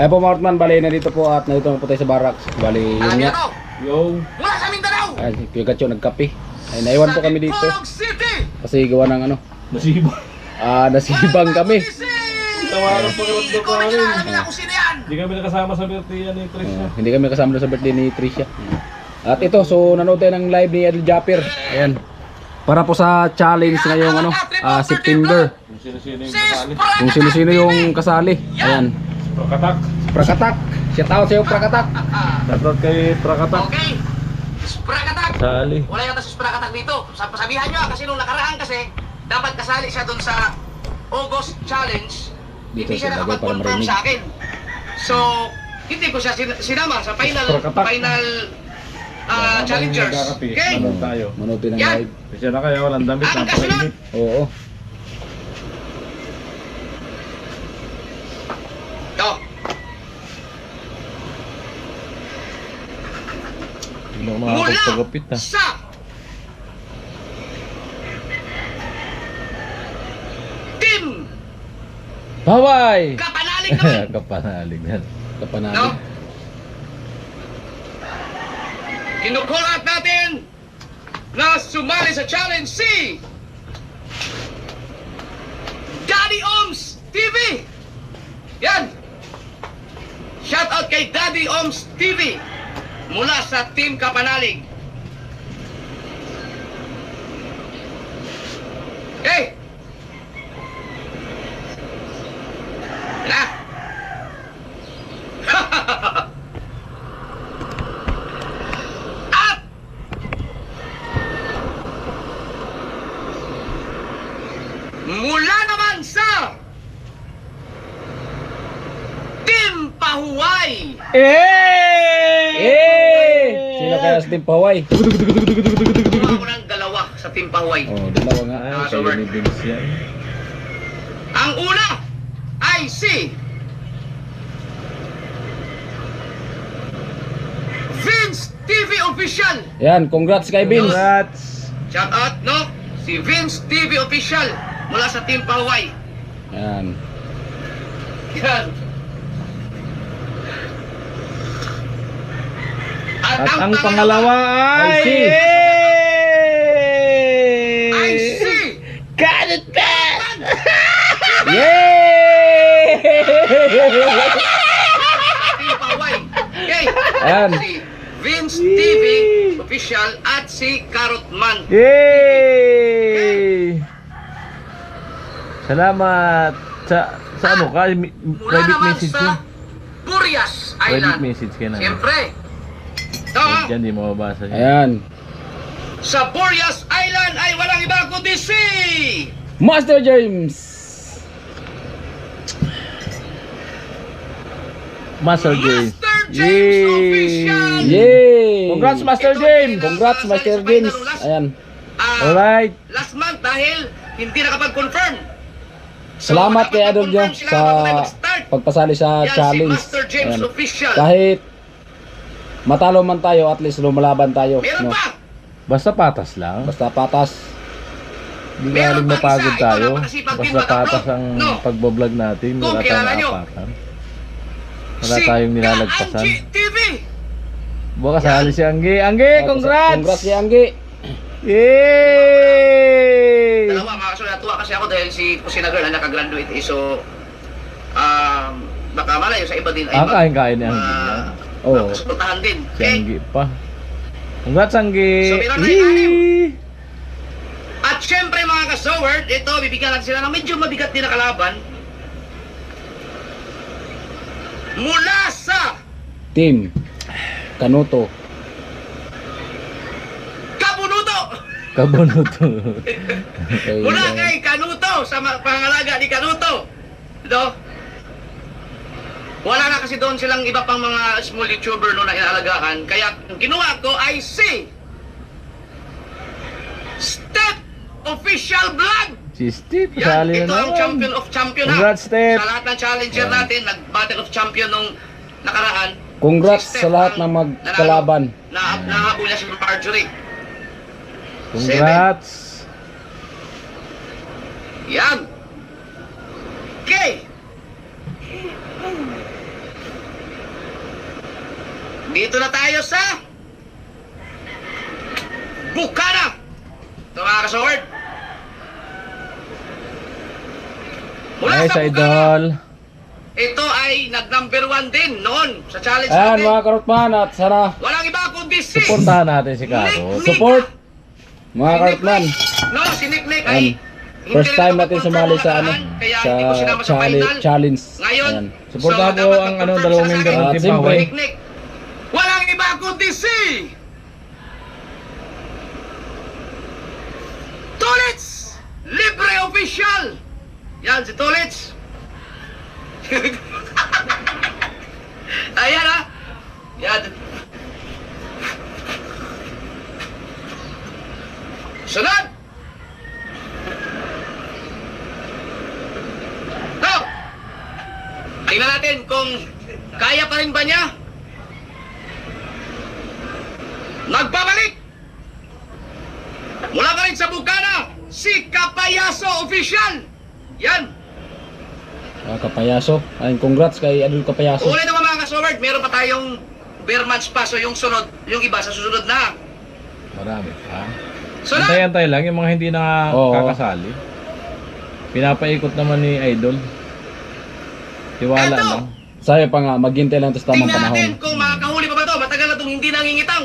Ay po mga Ortman, bali na dito po at nandito po tayo sa barracks. Bali yun nga. Yo. Mula sa Mindanao. Ay, si Kuya Gatcho nagkape. Ay, naiwan po kami dito. Bacolod City. Kasi gawa ng ano. Nasiba. Nasibang kami. Tawaran po yung Hindi ko rin siya alam nila kung sino yan. Hindi kami nakasama sa birthday ni Tricia. Hindi kami kasama sa birthday ni Tricia. At ito, so nanood tayo ng live ni Adel Japper. Ayan. Para po sa challenge ngayong ano, September. Kung sino-sino yung kasali. Kung sino-sino yung kasali. Ayan. Prakatak. Prakatak. Shout out sa'yo, Prakatak. Shoutout kay Prakatak. Okay. Sprakatak. Sali. Wala yata si Sprakatak dito. Pasabihan nyo kasi nung nakaraan kasi dapat kasali siya dun sa August Challenge. Dito Hindi siya siya lagay para nakapag-confirm marinig. sa akin. So, hindi ko siya sinama sa final challengers. Okay? Manood tayo. Manood din ng Yan. live. Kasi na kayo, walang damit. Ang Napakainit. Oo. Ito. Hindi ako Mula makakapagpagapit ha. sa Team Baway! Kapanalig naman. Kapanalig yan. No? Kapanalig. Kinukul out natin na sumali sa challenge si Daddy Oms TV. Yan. Shout out kay Daddy Oms TV mula sa Team Kapanalig. Okay. Na. At mula naman sa Team Pahuway. Sino kaya sa Team Paway? Kumuha ko ng dalawa sa Team Pahuway. Oh, dalawa nga. Ay, so kayo ni Vince yan. Ang una ay si Vince TV Official. Yan, congrats kay Vince. Congrats! Shout out, no? Si Vince TV Official mula sa Team Pahuway. Yan. Yan. At ang pangalawa I ay... see. ay si Ganit Ben! Yay! Team Pahuway. Okay. Ayan. Si Vince TV Official at si Carrotman. Yay! Salamat sa ano ka? Mula Private naman message yun? sa Burias Private Island. message ka na. Siyempre. Ito ha. Diyan di mo mabasa yun. Ayan. Sa Burias Island ay walang iba kundi si Master James. Master James. Master James Official. Yay! Congrats, Master Ito, James! Congrats, Master James. Ayan. Alright. Last month dahil hindi nakapag-confirm. Salamat kay Adol nakapag-confirm James sila sa bago tayo mag-start. pagpasali sa Yan challenge. si Master James Ayan. Official. Kahit matalo man tayo, at least lumalaban tayo. Meron No? pa. Basta patas lang. Basta patas. Hindi Meron galing pa mapagod isa. Ikaw tayo. napakasipag din Basta patas mag-upload. ang No. pagbablog natin. Kung Wala kilala tayong nyo. apatan. Wala tayong nilalagpasan. Angie TV. Buka kasali si Anggi. Anggi, congrats! Congrats kay Anggi. Yay! Dalawa mga kaso natuwa kasi ako dahil si Kusina Girl na nakagraduate eh. So, baka malayo sa iba din ay Kain-kain ni Anggi. Oo. masuportahan din. Si Okay? Anggi pa. Congrats, Anggi! So, meron na yung anim. At syempre mga ka-Soward, ito, bibigyan natin sila ng medyo mabigat din na kalaban. Mula sa Team Kanuto. Kabunuto! Kabunuto. Okay, Mula kay Kanuto, sa pangalaga ni Kanuto. No? Wala na kasi doon silang iba pang mga small YouTuber no na inaalagaan. Kaya ang ginawa ko ay si Step Official Vlog. Si Steve, Yan, kasali na ito ang naman. champion of champion ha. Congrats, Step. Sa lahat ng challenger Yan. natin, nag-battle of champion nung nakaraan. Congrats Si Step sa lahat ang ng magkalaban. Nahabol niya si Marjorie. Congrats. Yan. Okay. dito na tayo sa Bukana. Ito mga kasaward. Mula Nice, sa Bukana, idol. ito ay nag-number 1 din noon sa challenge Ayan natin. mga karotman, at sana Walang iba kundi si Suportahan natin si Karot. support mga karotman. No, si Nick ay Ayan. hindi First rin time ako natin confirm sumali sa nakaraan, ano, kaya sa hindi ko sinama sa final. challenge. Ngayon, Ayan. Suportahan so, ko dapat ang mag-confirm dalawang siya sa member akin. ng At Team siyempre, Paway. Nick, walang iba kundi si Tulits Libre Official. Yan si Tulits. Ayan ha. Yan. Sunod. No. Tingnan natin kung kaya pa rin ba niya. Nagbabalik. Mula pa rin sa Bukana, si Kapayaso Official. Yan. Kapayaso. Ayun, congrats kay Idol Kapayaso. Ulit naman mga kasoward, meron pa tayong bear match pa. So yung sunod, yung iba sa susunod na. Marami pa. Sunod. Antay-antay lang yung mga hindi na Oo. kakasali. Pinapaikot naman ni Idol. Tiwala Eto. lang. Sabi pa nga, maghintay lang ito sa tamang Tingnan natin panahon. kung makakahuli pa ba ito. Matagal na itong hindi nangingitang.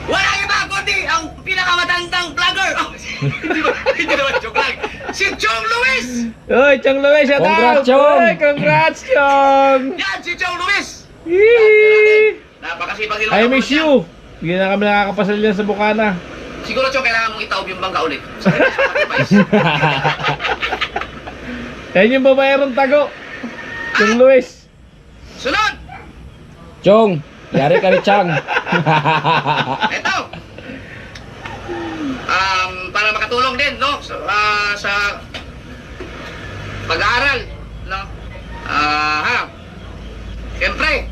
Wala iba kundi ang pinakamatandang vlogger. Hindi naman joke lang. Si Chong Luis. Uy, Chong Luis, shout Congrats, out! Chong! Uy, congrats, Chong! Yan, si Chong Luis. Yee! Napakasipag nila. I miss you! Hindi na kami nakakapasal dyan sa Bukana. Siguro, Chong, kailangan mong itaob yung bangka ulit. Sa sacrifice. Yan yung babayarong tago. Chong Luis. Sunod. Chong, yari ka ni Chang. Ito. Para makatulong din, no? Sa pag-aaral, no? Siyempre,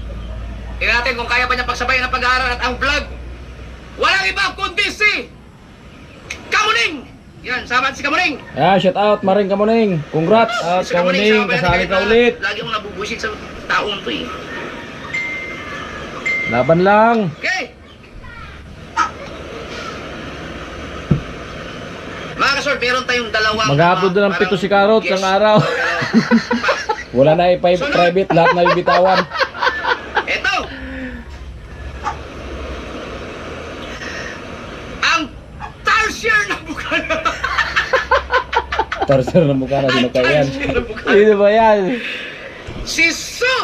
tingnan natin kung kaya pa niya pagsabayan ng pag-aaral at ang vlog. Walang iba kundi si Kamuning. Yan, sama si Kamuning. Ayan, shout out Maring Kamuning. Congrats. At Si Kamuning, Kamuning, kasali ka ulit. Lagi akong nabubusit sa taong to eh. Laban lang. Okay. Mga kasort, meron tayong dalawang... Mag-upload na ng parang pito si Karot guest. ng araw. Wala na private, lahat na bibitawan. Ito. Ang Tarsier na Bukana. Tarser na mukha na Ang sinakayan. Tarsier na Bukana. Sino ba yan? Si Su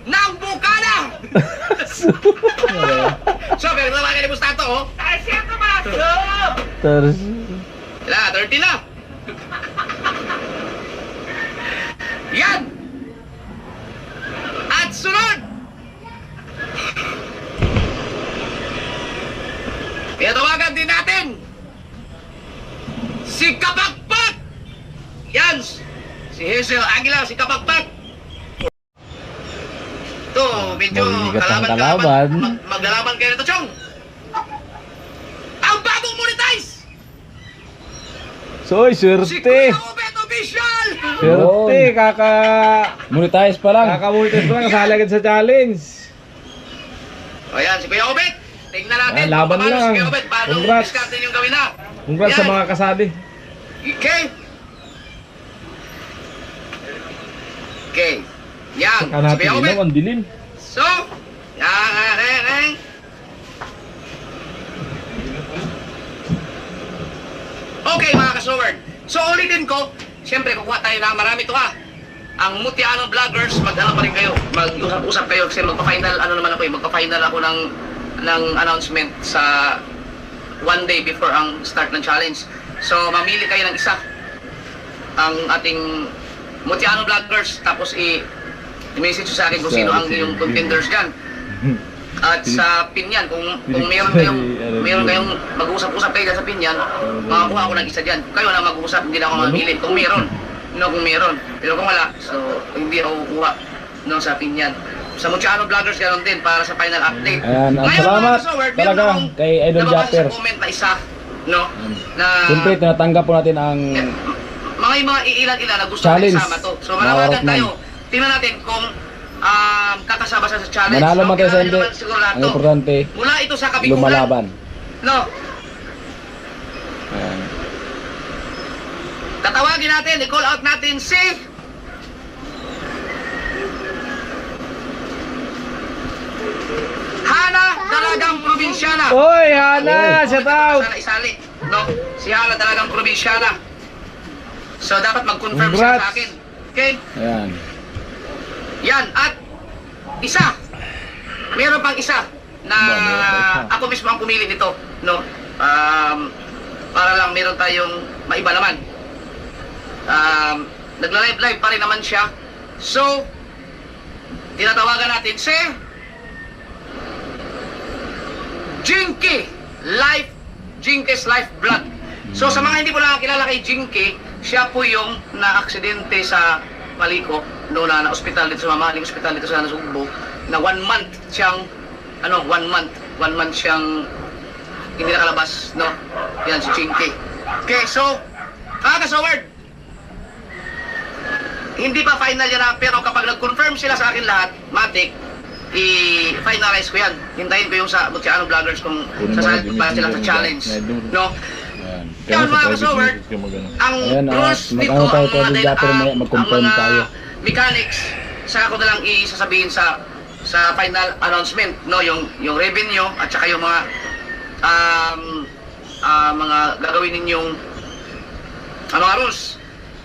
ng Bukana. So, pero naman kayo ni Bustato, oh. Tarsier na ba? Tars. Wala, 30 na. Yan. At sunod. Pinatawagan din natin si Kapakpak. Yan. Si Hazel Aguila, si Kapakpak. Ito, medyo Mabigat ang kalaban. kalaban. Maglalaban kayo nito, Chong. Ang bagong monetize. Soy, Si swerte. Kuya Obet Official. Swerte, Monetize pa lang. kakamulitas pa lang, kasali agad sa challenge. O yan, si Kuya Obet. Tingnan natin. Ah, laban kung paano lang. Si Kuya Obet, paano Congrats. discard yung gawin na. Congrats sa Yan. mga kasali. Okay. Okay. Yan. Saka Si natin Kuya Obet. ilaw, ang dilim. So, yan. Okay mga kasoward. So ulitin ko, siyempre kukuha tayo na marami to ha. Ang Mutiano Vloggers, mag-ano pa rin kayo, mag-usap-usap kayo kasi magpa-final magpa-final ako ng announcement sa one day before ang start ng challenge. So mamili kayo ng isa, ang ating Mutiano Vloggers, tapos i-message sa akin kung sino ang iyong contenders dyan. At sa pinyan, kung meron kayong mag-uusap-usap kayo dyan sa pinyan, makakuha ako ng isa dyan. Kayo na mag-uusap, hindi na ako mamili. Kung meron. Pero kung wala, so hindi ako kukuha sa pinyan. Sa Mutiano Vloggers, ganoon din para sa final update. Ayan, at Ngayon, salamat mga kasoward, meron talaga akong kay Idol nababasa Japper. sa comment na isa, no? Na Siyempre, tinatanggap po natin ang mga ilan-ilan na gusto Challenge. na isama to. So manawagan Mga tayo. Tingnan natin kung kakasama sa challenge. Manalo man tayo sa Kilala hindi. nyo naman siguro lahat Ang to. importante, Mula ito sa Kabikulan. lumalaban. No, Ayan. tatawagin natin, i-call out natin si Hana Dalagang Probinsyana. Oy, Hana, shout out. Sana isali, no? Si Hana Dalagang Probinsyana. So dapat mag-confirm siya Congrats. sa akin. Okay? Ayan. Yan, at isa. Meron pang isa na ako mismo ang pumili nito, no? Para lang meron tayong maiba naman. Nagla-live pa rin naman siya. So, tinatawagan natin si Jinky Jinky's Life Vlog. So sa mga hindi po nakakilala kay Jinky, siya po yung na-aksidente sa Paliko, no, na ospital dito sa mamahaling ospital dito sa Nasugbo, na 1 month siyang 1 month siyang hindi nakalabas, no. Yan si Jinky. Okay, so kakasaward, hindi pa final yan na, pero kapag nag-confirm sila sa akin lahat, matik, i-finalize ko yan. Hintayin ko yung sa Mutiano Vloggers kung sasalit pa sila sa challenge, no. Ayan. Yan mga kasaward, ang Ayan, rules nito, mag-ano tayo, ang Kuya mga, Japper, ang mag-confirm mga tayo. mechanics, saka ko na lang isasabihin sa final announcement, no, yung revenue at saka yung mga mga gagawin ninyong mga rules.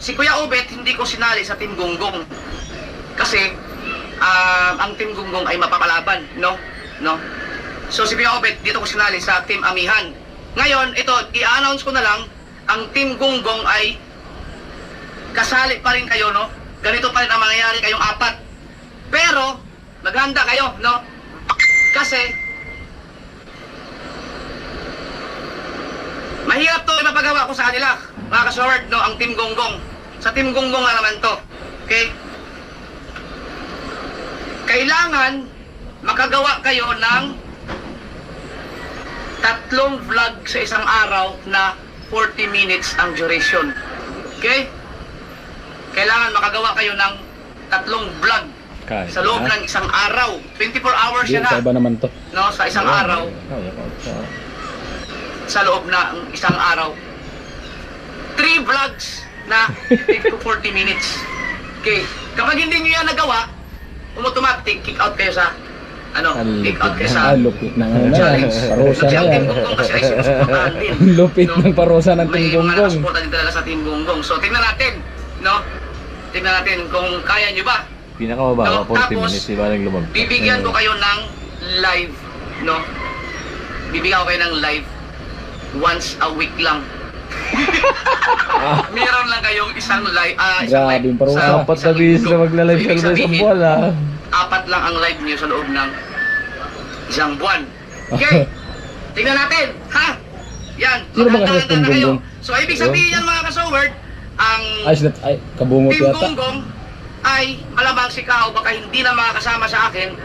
Si Kuya Obet hindi ko sinali sa Team Gonggong kasi ang Team Gonggong ay mapapalaban, no. So si Kuya Obet dito ko sinali sa Team Amihan. Ngayon, ito, i-announce ko na lang, ang Team Gonggong ay kasali pa rin kayo, no? Ganito pa rin ang mangyayari kayong 4. Pero, maghanda kayo, no? Kasi, mahirap to ipapagawa ko sa kanila, mga kasword, no? Ang Team Gonggong. Sa Team Gonggong na naman to. Okay? Kailangan makagawa kayo ng 3 vlog sa isang araw na 40 minutes ang duration. Okay? Kailangan makagawa kayo ng 3 vlog sa loob ng isang araw. 24 hours Di, yan sa ha. iba naman to. No, sa isang araw. Sa loob ng isang araw. 3 vlogs na 50 to 40 minutes. Okay. Kapag hindi nyo yan nagawa, automatic kick out kayo sa kick out kayo sa Lupit ng ano na yan. challenge. Parusa Kasi na ang yan. Team Gonggong kasi ay sinusuportahan din. Lupit ng parusa ng Team May mga Gonggong. nakasuporta din talaga sa Team Gonggong. So tingnan natin, no? Tingnan natin kung kaya nyo ba. Pinakamababa, No, 40 tapos, minutes, iba nang lumagpas. Bibigyan ko kayo ng live, no? Bibigyan ko kayo ng live once a week lang. Meron lang kayong isang live, isang Grabe, live parusa. sa Apat na isang bis linggo. na magla-live So, sa ibig isang sabihin, buwan, ah. 4 lang ang live niyo sa loob ng isang buwan. Okay, tingnan natin, ha? Yan, Sino ba kasi maghanda-handa Team na kayo. Gonggong? So, ibig sabihin yan mga kasoward, ang Ay, kabungot Team yata. Gonggong ay malamang si Kao baka hindi na makakasama sa akin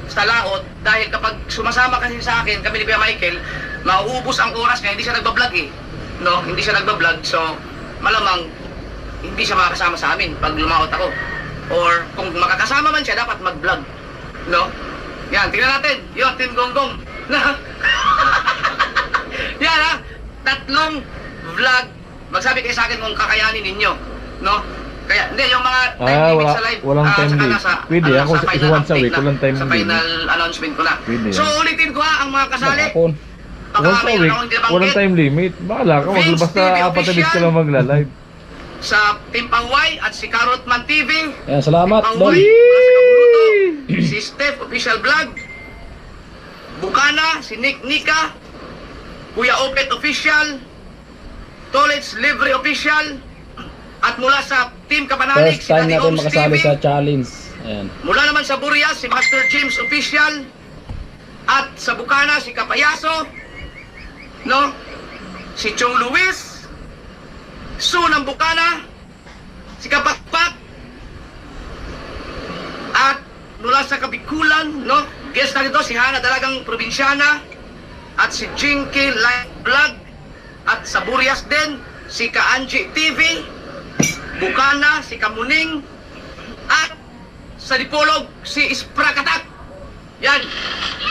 sa laot dahil kapag sumasama kasi sa akin, kami ni Kuya Michael, mauubos ang oras niya, hindi siya nagbablog eh. No, hindi siya nagbablog, so malamang hindi siya makakasama sa amin pag lumaot ako. Or kung makakasama man siya, dapat mag-vlog. No? Yan, tingnan natin. Yun, Team Gonggong. Yan ha, 3 vlog. Magsabi kayo sa akin kung kakayanin ninyo. No? Kaya, hindi, yung mga time limit sa live. Walang time saka limit. nasa, Pwede, ako sa sa final once a update week, na, walang time sa limit. final announcement ko na. Pwede So, yan. ulitin ko ha, ang mga kasali. Hapon. Baka Once a mayroon week, akong nabanggit. walang time limit. Bahala ka, Vince maglabas TV na 4 na bis ka official. lang magla-live. Sa Team Pangway at si Carrotman TV. Ayan, salamat, Team Don. Pangway, para sa Kabuluto. Si Steph Official Vlog. Bukana, si Nick Nika. Kuya Opet Official. Tolets Libre Official. At mula sa Team Kapanalik, First time Daddy natin Oms makasali TV. sa challenge. Ayan. Mula naman sa Burias, si Master James Official. At sa Bukana, si Kapayaso. No? Si Chong Luis. Su ng Bukana. Si Kapakpak. At mula sa Kabikulan, no? Guest na dito, si Hana Dalagang Probinsyana. At si Jinky Live Vlog. At sa Burias din, si Kaanji TV. Bukana, si Kamuning. At sa Dipolog, si Sprakatak. Yan,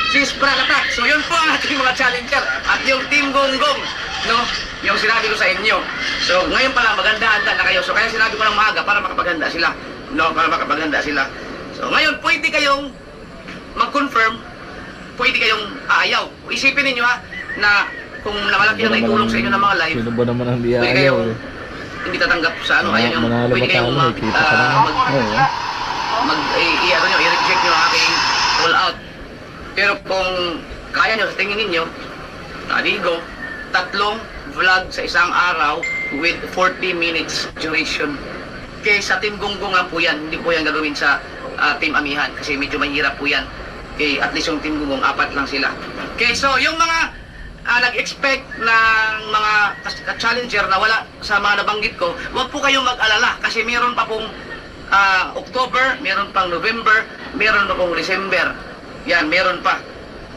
si Sprakatak. So yun po ang ating mga challenger. At yung Team Gonggong, no, yung sinabi ko sa inyo. So ngayon pala, maganda-handa na kayo. So kaya sinabi ko ng maaga para makapaghanda sila. No, para makapaghanda sila. So ngayon, pwede kayong mag-confirm, pwede kayong aayaw. Isipin ninyo ha, na kung namalaki ang naitulong sa inyo ng mga live, Sino ba naman ang pwede diyayaw kayong eh? hindi tatanggap sa ano, ayun yung, Manalo pwede ba kayong tayo? May kita pa naman. Oo. i-reject nyo ang aking call out. Pero kung kaya nyo sa tingin ninyo, aligo, 3 vlog sa isang araw with 40 minutes duration. Kaya sa Team Gonggong lang po yan, hindi po yan gagawin sa Team Amihan kasi medyo mahirap po yan. Okay, at least yung Team Gonggong, 4 lang sila. Okay, so yung mga nag-expect ng mga challenger na wala sa mga nabanggit ko, huwag po kayong mag-alala kasi meron pa pong October, meron pang November, meron pa pong December. Yan, meron pa.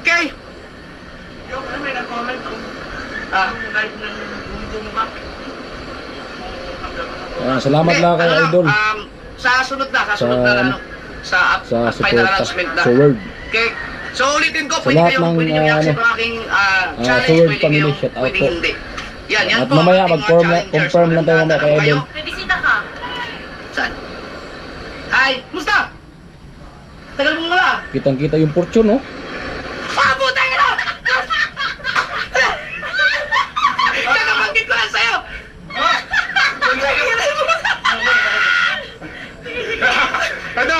Okay? Yung may nag-comment kung live ng Gonggong ba? Salamat lang kay Idol. Sa sunod na ano, sa final support announcement na. sa Word. Okay. So ulitin ko, Sa pwede lahat kayong ng, i-accept ang aking challenge, Sword pwede family, kayong, shout out pwede po. hindi. Yan At po. mamaya ang ating mga challengers. confirm lang tayo mamaya kay Idol. May bisita ka. Saan? Hi, musta? Tagal mo wala. Kitang-kita yung fortune, no? Putang ina! Kakabanggit ko lang sa'yo! Ano?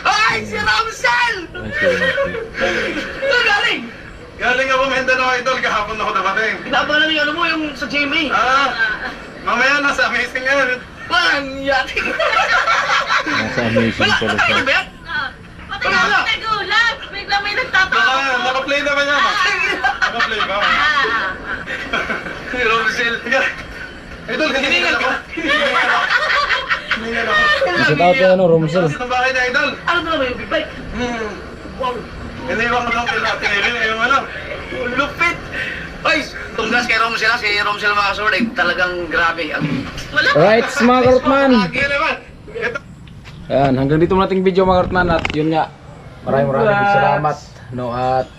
Ay, si Ramsel! Saan galing? Galing ako Mindanao, Idol. Kahapon ako dapating. Pinapala niyo ano mo yung sa GMA. Mamaya nasa amazing yan. Walang yati. Nasa amazing Wala, pala nakita siya. ba yan? Pati ako nagulat. Bigla may nagtatanong. Naka-play naman yan. Naka-play ba? Si Ramsel. Idol, hiningal ako. Hiningal ako. Shout out kay Romsel. Sa bahay na, Idol. Ano na naman yung big bike? Wow. Iniwan ko lang pinatili. Yung ano. Lupit! Ay, tunggas kay Romsel, si Romsel mga sword, ay talagang grabe. Wala. Alright, mga karotman. Yan naman. Ito. Ayan, hanggang dito muna ating video mga karotman. At yun nga, maraming salamat. No, at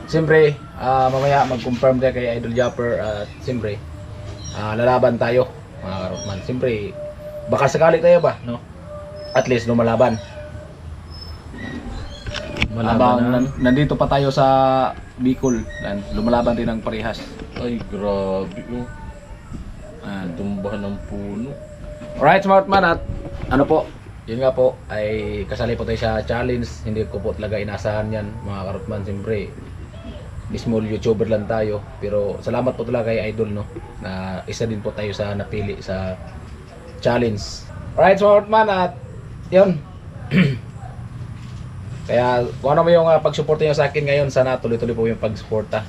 siyempre, mamaya mag-confirm tayo kay Idol Japper. At siyempre, lalaban tayo mga karotman. Siyempre, baka sakali tayo ba, no? At least lumalaban. Habang nandito pa tayo sa Bicol, lumalaban din ng parehas. Ay, grabe oh. Tumbahan ng puno. Alright, Smartman, at ano po, yun nga po, ay kasali po tayo sa challenge. Hindi ko po talaga inasahan yan, mga karotman. Siyempre, small YouTuber lang tayo. Pero salamat po talaga kay Idol, no? Na isa din po tayo sa napili sa challenge. Alright, Smartman, at yun. Kaya kung ano mo yung pagsuporta nyo sa akin ngayon, sana tuloy-tuloy po yung pagsuporta.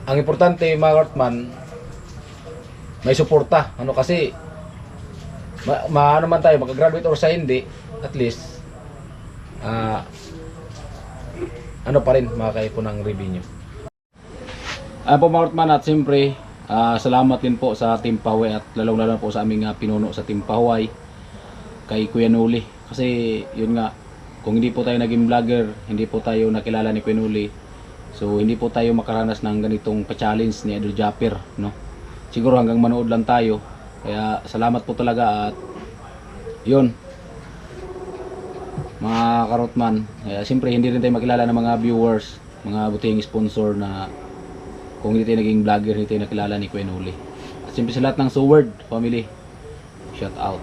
Ang importante mga karotman, may suporta. Ano kasi, ano man tayo, magka-graduate or sa hindi, at least, ano pa rin, makakaya po ng revenue. Po mga karotman, at siyempre, salamat din po sa Team Pahuay at lalong-lalo po sa aming pinuno sa Team Pahuay, kay Kuya Noli. Kasi yun nga, kung hindi po tayo naging vlogger, hindi po tayo nakilala ni Kuya Noli, so hindi po tayo makaranas ng ganitong pa-challenge ni Idol Japper, no? Siguro hanggang manood lang tayo. Kaya salamat po talaga at yun, mga karotman. Kaya siyempre hindi rin tayo makilala ng mga viewers, mga butihing sponsor na kung hindi tayo naging vlogger, hindi tayo nakilala ni Kuya Noli. At siyempre sa lahat ng Sword family, shout out.